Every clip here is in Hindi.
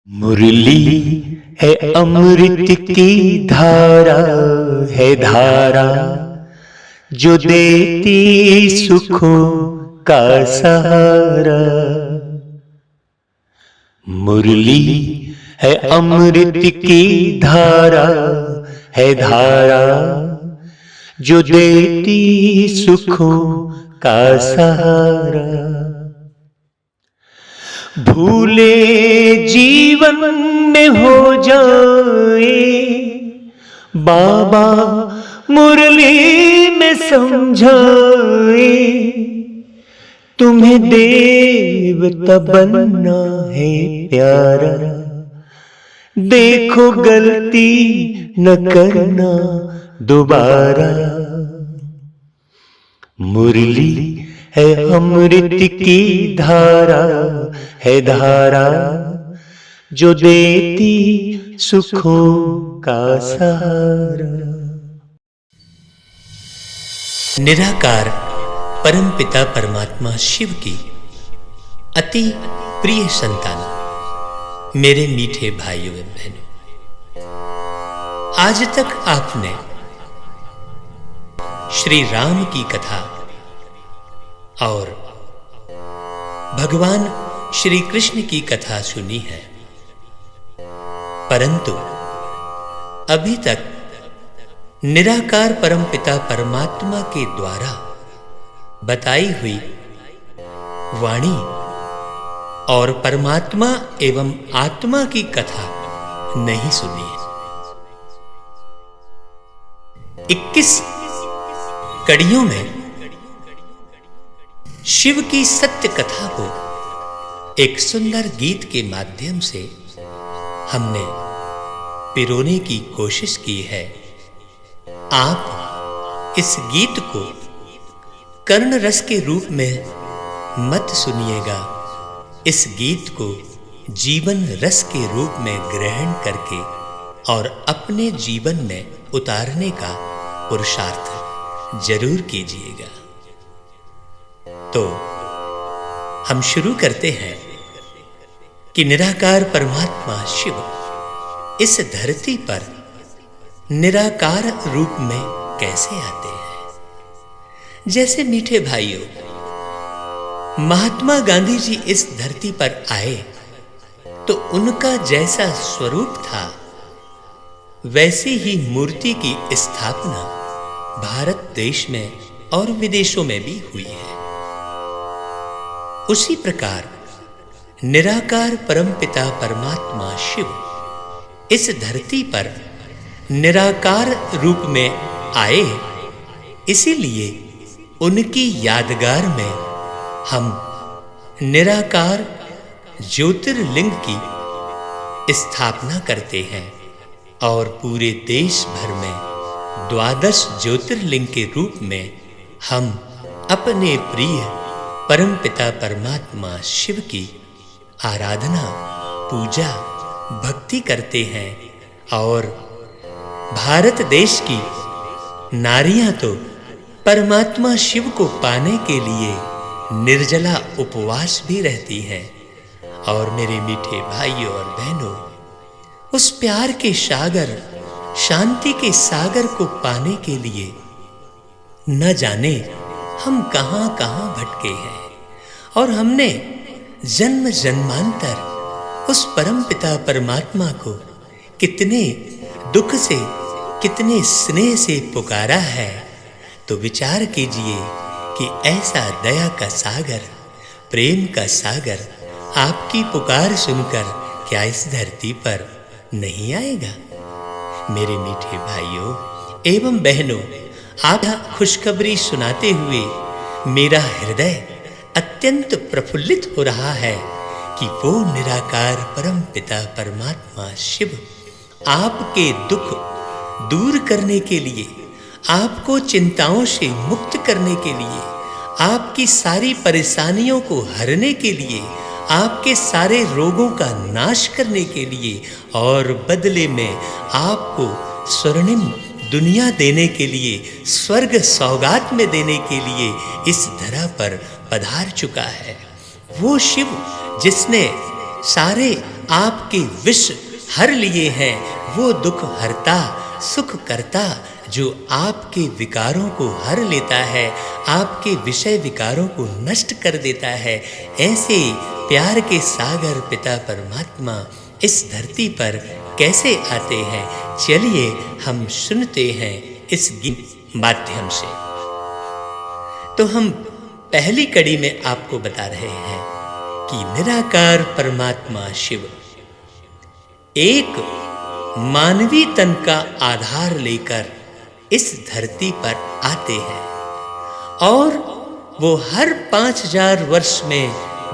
मुरली है अमृत की धारा, है धारा जो देती सुखों का सहारा। मुरली है अमृत की धारा, है धारा जो देती सुखों का सहारा। भूले जीवन में हो जाए बाबा मुरली में समझाए, तुम्हें देवता बनना है प्यारा, देखो गलती न करना दोबारा। मुरली है अमृत की धारा, है धारा जो देती सुखों का सहारा। निराकार परमपिता परमात्मा शिव की अति प्रिय संतान, मेरे मीठे भाइयों एवं बहनों, आज तक आपने श्री राम की कथा और भगवान श्री कृष्ण की कथा सुनी है, परंतु अभी तक निराकार परमपिता परमात्मा के द्वारा बताई हुई वाणी और परमात्मा एवं आत्मा की कथा नहीं सुनी है। 21 कड़ियों में शिव की सत्य कथा को एक सुंदर गीत के माध्यम से हमने पिरोने की कोशिश की है। आप इस गीत को कर्ण रस के रूप में मत सुनिएगा, इस गीत को जीवन रस के रूप में ग्रहण करके और अपने जीवन में उतारने का पुरुषार्थ जरूर कीजिएगा। तो हम शुरू करते हैं कि निराकार परमात्मा शिव इस धरती पर निराकार रूप में कैसे आते हैं। जैसे मीठे भाइयों, महात्मा गांधी जी इस धरती पर आए तो उनका जैसा स्वरूप था वैसी ही मूर्ति की स्थापना भारत देश में और विदेशों में भी हुई है। उसी प्रकार निराकार परमपिता परमात्मा शिव इस धरती पर निराकार रूप में आए, इसीलिए उनकी यादगार में हम निराकार ज्योतिर्लिंग की स्थापना करते हैं और पूरे देश भर में 12 ज्योतिर्लिंग के रूप में हम अपने प्रिय परमपिता परमात्मा शिव की आराधना, पूजा, भक्ति करते हैं। और भारत देश की नारियां तो परमात्मा शिव को पाने के लिए निर्जला उपवास भी रहती हैं। और मेरे मीठे भाइयों और बहनों, उस प्यार के सागर, शांति के सागर को पाने के लिए न जाने हम कहां भटके हैं और हमने जन्म जन्मांतर उस परमपिता परमात्मा को कितने दुख से, कितने स्नेह से पुकारा है। तो विचार कीजिए कि ऐसा दया का सागर, प्रेम का सागर आपकी पुकार सुनकर क्या इस धरती पर नहीं आएगा। मेरे मीठे भाइयों एवं बहनों, आप खुशखबरी सुनाते हुए मेरा हृदय अत्यंत प्रफुल्लित हो रहा है कि वो निराकार परमपिता परमात्मा शिव आपके दुख दूर करने के लिए, आपको चिंताओं से मुक्त करने के लिए, आपकी सारी परेशानियों को हरने के लिए, आपके सारे रोगों का नाश करने के लिए और बदले में आपको स्वर्णिम दुनिया देने के लिए, स्वर्ग सौगात में देने के लिए इस धरा पर पधार चुका है। वो शिव जिसने सारे आपके विष हर लिए हैं, वो दुख हरता सुख करता जो आपके विकारों को हर लेता है, आपके विषय विकारों को नष्ट कर देता है। ऐसे प्यार के सागर पिता परमात्मा इस धरती पर कैसे आते हैं, चलिए हम सुनते हैं इस गीत माध्यम से। तो हम पहली कड़ी में आपको बता रहे हैं कि निराकार परमात्मा शिव एक मानवी तन का आधार लेकर इस धरती पर आते हैं और वो हर 5000 वर्ष में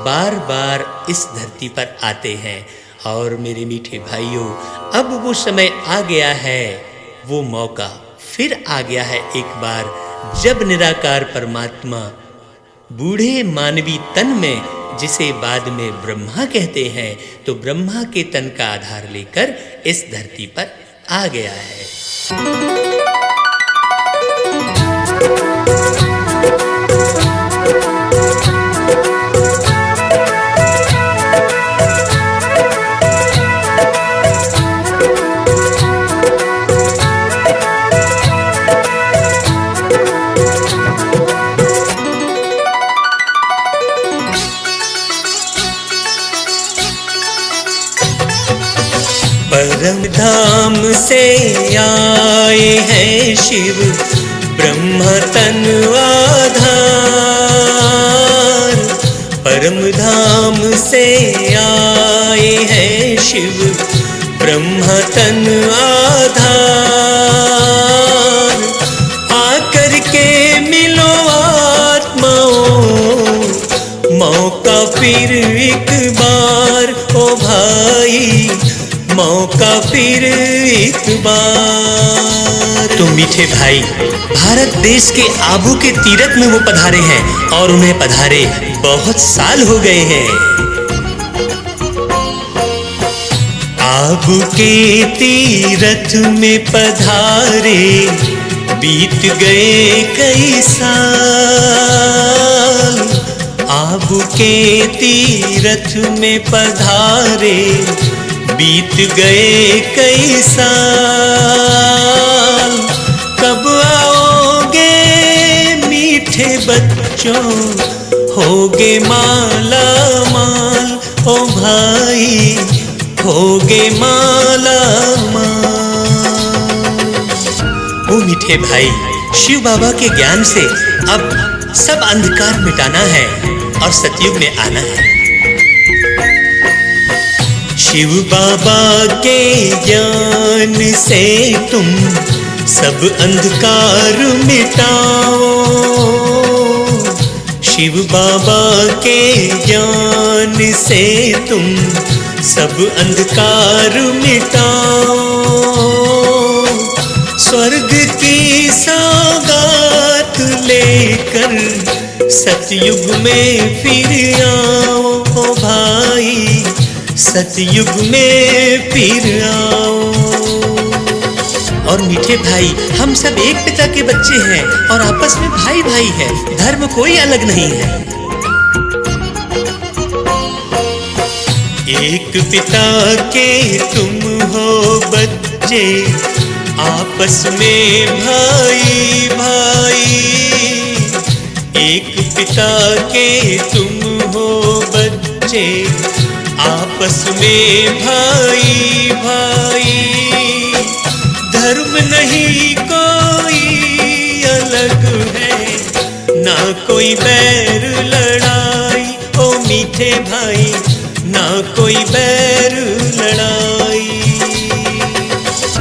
बार बार इस धरती पर आते हैं। और मेरे मीठे भाइयों, अब वो समय आ गया है, वो मौका फिर आ गया है एक बार, जब निराकार परमात्मा बूढ़े मानवी तन में, जिसे बाद में ब्रह्मा कहते हैं, तो ब्रह्मा के तन का आधार लेकर इस धरती पर आ गया है। परम धाम से आए हैं शिव ब्रह्म तन आधार, परम धाम से आए हैं शिव ब्रह्म तन आधार। आकर के मिलो आत्माओं, मौका फिर एक बार, ओ भाई मौका फिर एक बार। तो मीठे भाई, भारत देश के आबू के तीरथ में वो पधारे हैं और उन्हें पधारे बहुत साल हो गए हैं। आबू के तीरथ में पधारे बीत गए कई साल, आबू के तीरथ में पधारे बीत गए कई साल। कब आओगे मीठे बच्चों, होगे माला माल, ओ भाई होगे माला माल। ओ मीठे भाई, शिव बाबा के ज्ञान से अब सब अंधकार मिटाना है और सतयुग में आना है। शिव बाबा के ज्ञान से तुम सब अंधकार मिटाओ, शिव बाबा के ज्ञान से तुम सब अंधकार मिटाओ। स्वर्ग की सौगात लेकर सतयुग में फिर आओ, ओ भाई सतयुग में फिर आओ। और मीठे भाई, हम सब एक पिता के बच्चे हैं और आपस में भाई भाई हैं, धर्म कोई अलग नहीं है। एक पिता के तुम हो बच्चे, आपस में भाई भाई। एक पिता के तुम हो बच्चे, आपस में भाई भाई। धर्म नहीं कोई अलग है, ना कोई बैर लड़ाई, ओ मीठे भाई ना कोई बैर लड़ाई।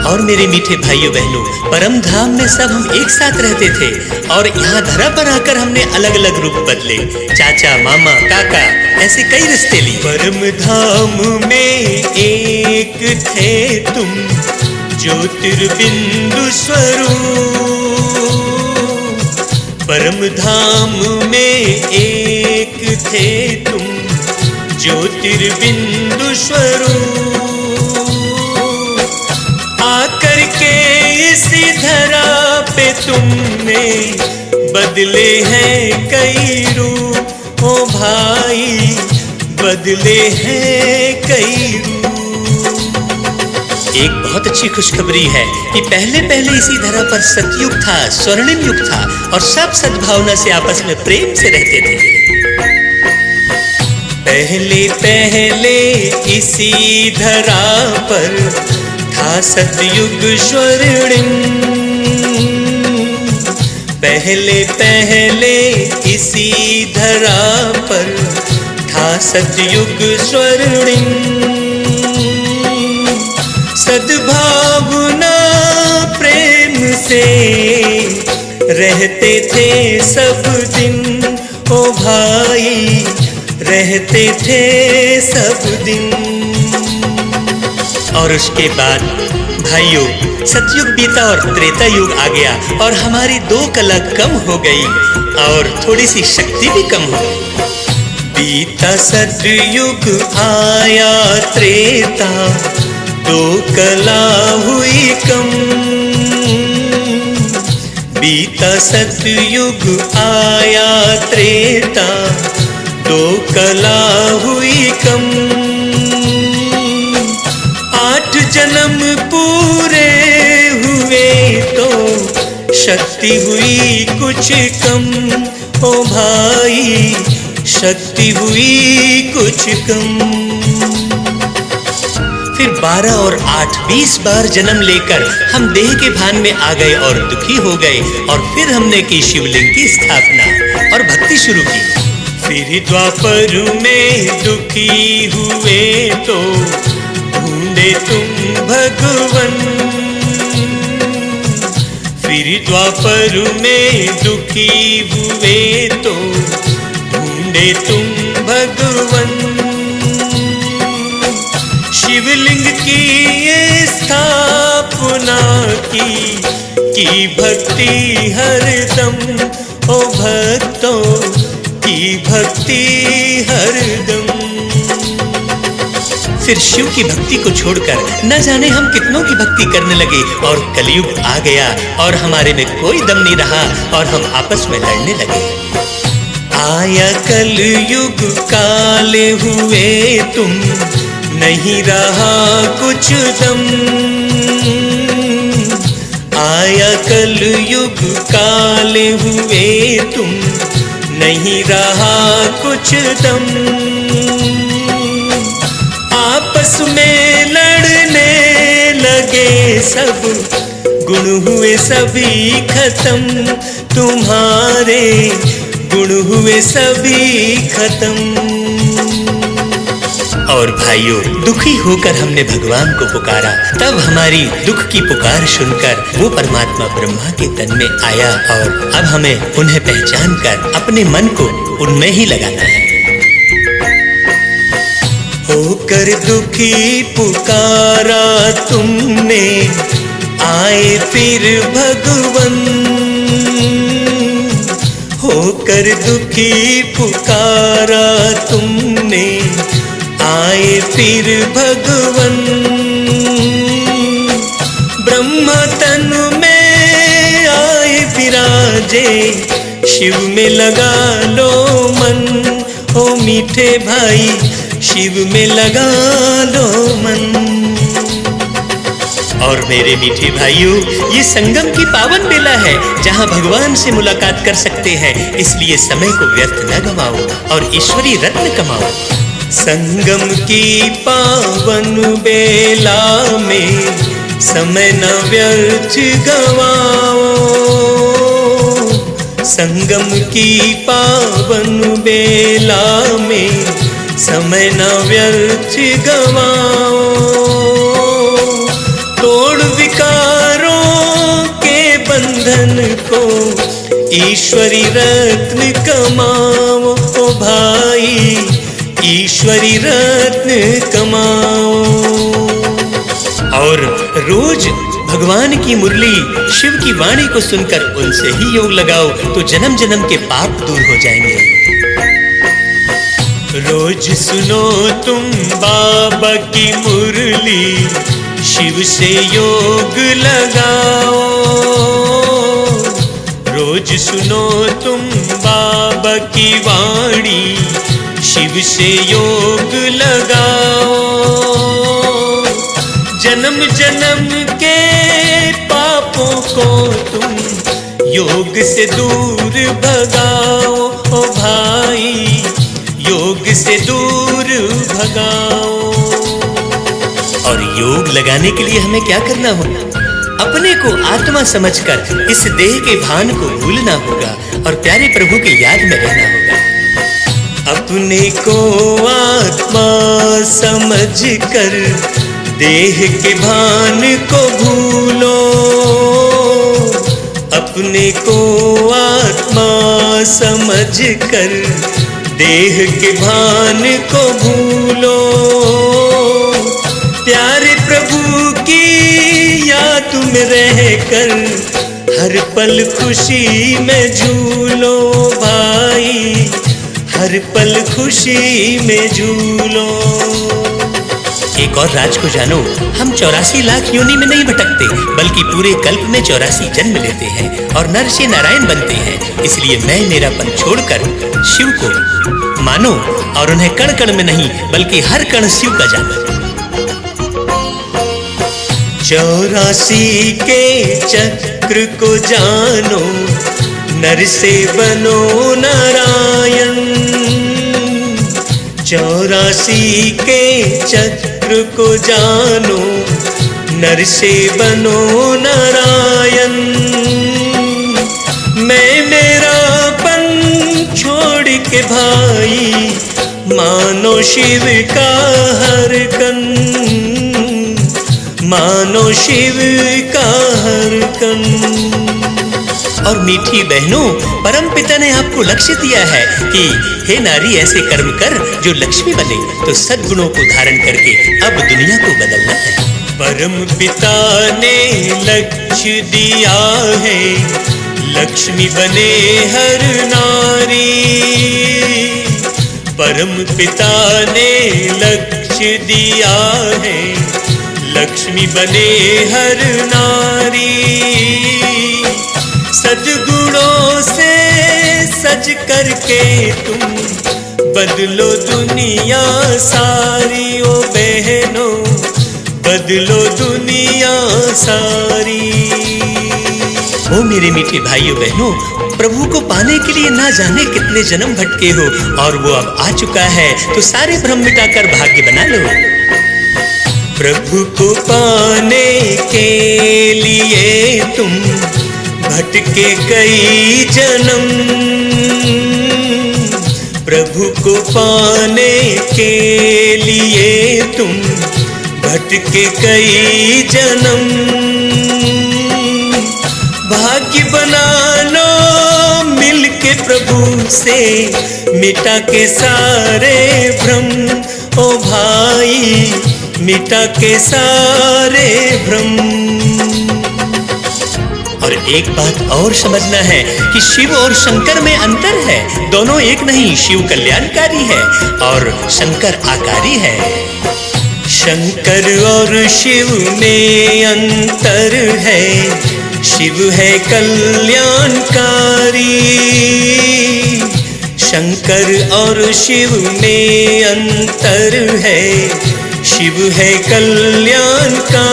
और मेरे मीठे भाइयों बहनों, परम धाम में सब हम एक साथ रहते थे और यहाँ धरा पर आकर हमने अलग अलग रूप बदले, चाचा मामा काका ऐसे कई रिश्ते लिए। परम धाम में एक थे तुम ज्योतिर्बिंदु स्वरूप, परम धाम में एक थे तुम ज्योतिर्बिंदु स्वरूप। आकर के इसी धरा पे तुमने बदले हैं कई रूप, ओ भाई बदले हैं कई रूप। एक बहुत अच्छी खुशखबरी है कि पहले इसी धरा पर सतयुग था, स्वर्णिम युग था और सब सद्भावना से आपस में प्रेम से रहते थे। पहले इसी धरा पर था सतयुग स्वर्णिम। पहले इसी धरा पर था सतयुग स्वर्णिम। सद्भावना प्रेम से रहते थे सब दिन, ओ भाई रहते थे सब दिन। और उसके बाद भाइयों सतयुग बीता और त्रेता युग आ गया और हमारी दो कला कम हो गई और थोड़ी सी शक्ति भी कम हो गई। बीता सतयुग आया त्रेता, दो कला हुई कम। बीता सतयुग आया त्रेता, दो कला हुई कम। 8 जन्म पूरे हुए तो शक्ति हुई कुछ कम, ओ भाई शक्ति हुई कुछ कम। फिर 12 और 8 20 बार जन्म लेकर हम देह के भान में आ गए और दुखी हो गए और फिर हमने की शिवलिंग की स्थापना और भक्ति शुरू की। फिर द्वापर में दुखी हुए तो ढूंढे तुम भगवन। फिर द्वापर में दुखी हुए तो ढूंढे तुम भगवन। शिवलिंग की ये स्थापना की भक्ति हरदम, ओ भक्तों की भक्ति हरदम। फिर शिव की भक्ति को छोड़कर न जाने हम कितनों की भक्ति करने लगे और कलयुग आ गया और हमारे में कोई दम नहीं रहा और हम आपस में लड़ने लगे। आया कलयुग काले हुए तुम, नहीं रहा कुछ दम। आया कलयुग काले हुए तुम, नहीं रहा कुछ दम। आपस में लड़ने लगे सब, गुण हुए सभी खत्म। तुम्हारे गुण हुए सभी खत्म। और भाइयों दुखी होकर हमने भगवान को पुकारा, तब हमारी दुख की पुकार सुनकर वो परमात्मा ब्रह्मा के तन में आया और अब हमें उन्हें पहचान कर अपने मन को उनमें ही लगाना है। होकर दुखी पुकारा तुमने, आए फिर भगवन। होकर दुखी पुकारा तुमने, आए फिर भगवन। ब्रह्म तन में आए विराजे, शिव में लगा लो मन। ओ मीठे भाई शिव में लगा लो मन। और मेरे मीठे भाइयों ये संगम की पावन बेला है जहाँ भगवान से मुलाकात कर सकते हैं, इसलिए समय को व्यर्थ न गवाओ और ईश्वरी रत्न कमाओ। संगम की पावन बेला में समय न व्यर्थ गवाओ। संगम की पावन बेला में समय न व्यर्थ गवाओ। तोड़ विकारों के बंधन को ईश्वरी रत्न कमाओ। ओ भाई ईश्वरी रत्न कमाओ। और रोज भगवान की मुरली शिव की वाणी को सुनकर उनसे ही योग लगाओ तो जन्म जन्म के पाप दूर हो जाएंगे। रोज सुनो तुम बाबा की मुरली, शिव से योग लगाओ। रोज सुनो तुम बाबा की वाणी, शिव से योग लगाओ, जन्म जन्म के पापों को तुम योग से दूर भगाओ। ओ भाई योग से दूर भगाओ। और योग लगाने के लिए हमें क्या करना होगा? अपने को आत्मा समझकर इस देह के भान को भूलना होगा और प्यारे प्रभु की याद में रहना होगा। अपने को आत्मा समझकर देह के भान को भूलो, अपने को आत्मा समझकर देह के भान को भूलो। प्यारे प्रभु की याद में रहकर हर पल खुशी में झूलो भाई, हर पल खुशी में झूलो। एक और राज को जानो, हम 84 लाख योनि में नहीं भटकते, बल्कि पूरे कल्प में 84 जन्म लेते हैं और नर से नारायण बनते हैं। इसलिए मैं मेरापन छोड़कर शिव को मानो और उन्हें कण कण में नहीं बल्कि हर कण शिव का जानो। 84 के चक्र को जानो, नर से बनो नारायण। 84 के चक्र को जानो, नर से बनो नारायण। मैं मेरापन छोड़ के भाई मानो शिव का हर कण, मानो शिव का हर कण। और मीठी बहनों, परम पिता ने आपको लक्ष्य दिया है कि हे नारी ऐसे कर्म कर जो लक्ष्मी बने। तो सद्गुणों को धारण करके अब दुनिया को बदलना है। परम पिता ने लक्ष्य दिया है, लक्ष्मी बने हर नारी। परम पिता ने लक्ष्य दिया है, लक्ष्मी बने हर नारी। सद्गुणों से सज करके तुम बदलो दुनिया सारी। ओ बहनों बदलो दुनिया सारी। ओ मेरे मीठे भाइयों बहनों, प्रभु को पाने के लिए ना जाने कितने जन्म भटके हो और वो अब आ चुका है, तो सारे भ्रम मिटाकर भाग्य बना लो। प्रभु को पाने के लिए तुम भटके कई जन्म, प्रभु को पाने के लिए तुम भटके कई जन्म। भाग्य बना लो मिलके प्रभु से, मिटा के सारे भ्रम। ओ भाई मिटा के सारे भ्रम। और एक बात और समझना है कि शिव और शंकर में अंतर है। दोनों एक नहीं, शिव कल्याणकारी है और शंकर आकारी है। शंकर और शिव में अंतर है, शिव है कल्याणकारी। शंकर और शिव में अंतर है, शिव है कल्याणकारी।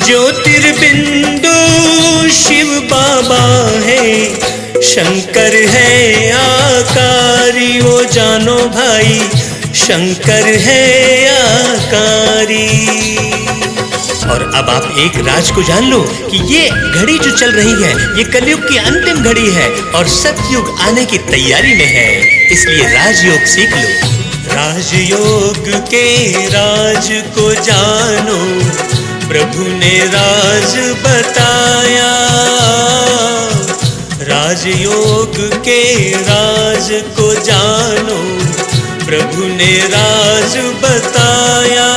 ज्योतिर्बिंदु शिव बाबा है, शंकर है आकारी। वो जानो भाई शंकर है आकारी। और अब आप एक राज को जान लो कि ये घड़ी जो चल रही है ये कलयुग की अंतिम घड़ी है और सतयुग आने की तैयारी में है। इसलिए राजयोग सीख लो। राजयोग के राज को जानो, प्रभु ने राज बताया। राजयोग के राज को जानो, प्रभु ने राज बताया।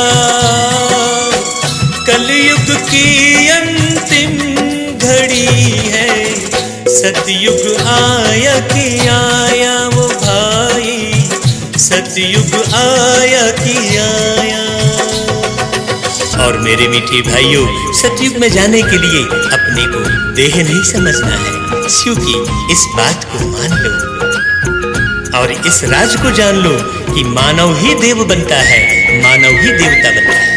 कलयुग की अंतिम घड़ी है, सतयुग आया कि आया। वो भाई सतयुग आया कि आया। और मेरे मीठे भाइयों, सतयुग में जाने के लिए अपने को देह नहीं समझना है, शिव की इस बात को मान लो। और इस राज को जान लो कि मानव ही देव बनता है, मानव ही देवता बनता है।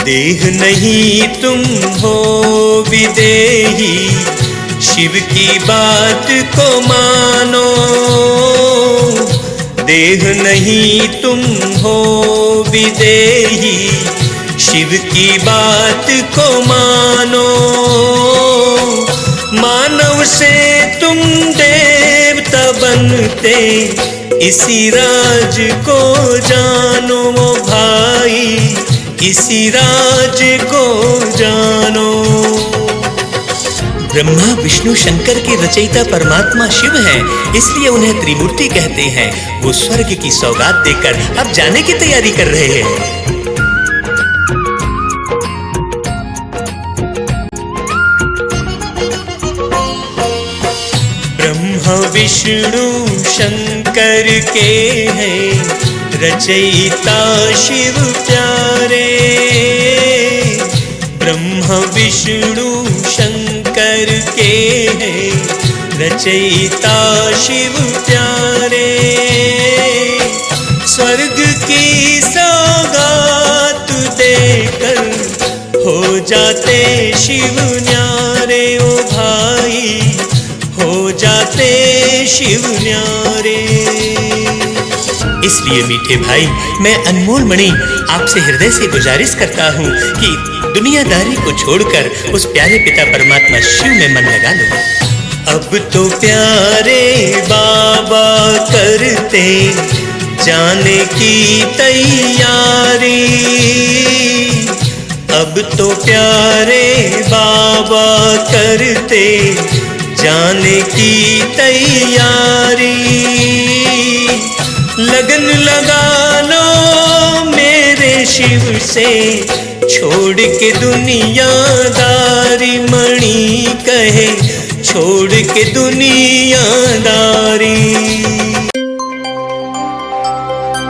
देह नहीं तुम हो विदेही, शिव की बात को मानो। देह नहीं तुम हो विदेही, शिव की बात को मानो। मानव से तुम देवता बनते, इसी राज को जानो भाई, इसी राज को जानो। ब्रह्मा विष्णु शंकर के रचयिता परमात्मा शिव हैं, इसलिए उन्हें त्रिमूर्ति कहते हैं। वो स्वर्ग की सौगात देकर अब जाने की तैयारी कर रहे हैं। ब्रह्मा विष्णु शंकर के हैं रचयिता शिव प्यारे। ब्रह्मा विष्णु शंकर के हैं रचयिता शिव प्यारे। स्वर्ग की सौगात देकर हो जाते शिव न्यारे ओ भाई, हो जाते शिव न्यारे। इसलिए मीठे भाई, मैं अनमोल मणि आपसे हृदय से गुजारिश करता हूँ कि दुनियादारी को छोड़कर उस प्यारे पिता परमात्मा शिव में मन लगा लो। अब तो प्यारे बाबा करते जाने की तैयारी। अब तो प्यारे बाबा करते जाने की तैयारी। लगन लगा लो मेरे शिव से, छोड़ के दुनियादारी। मणि कहे छोड़ के दुनियादारी।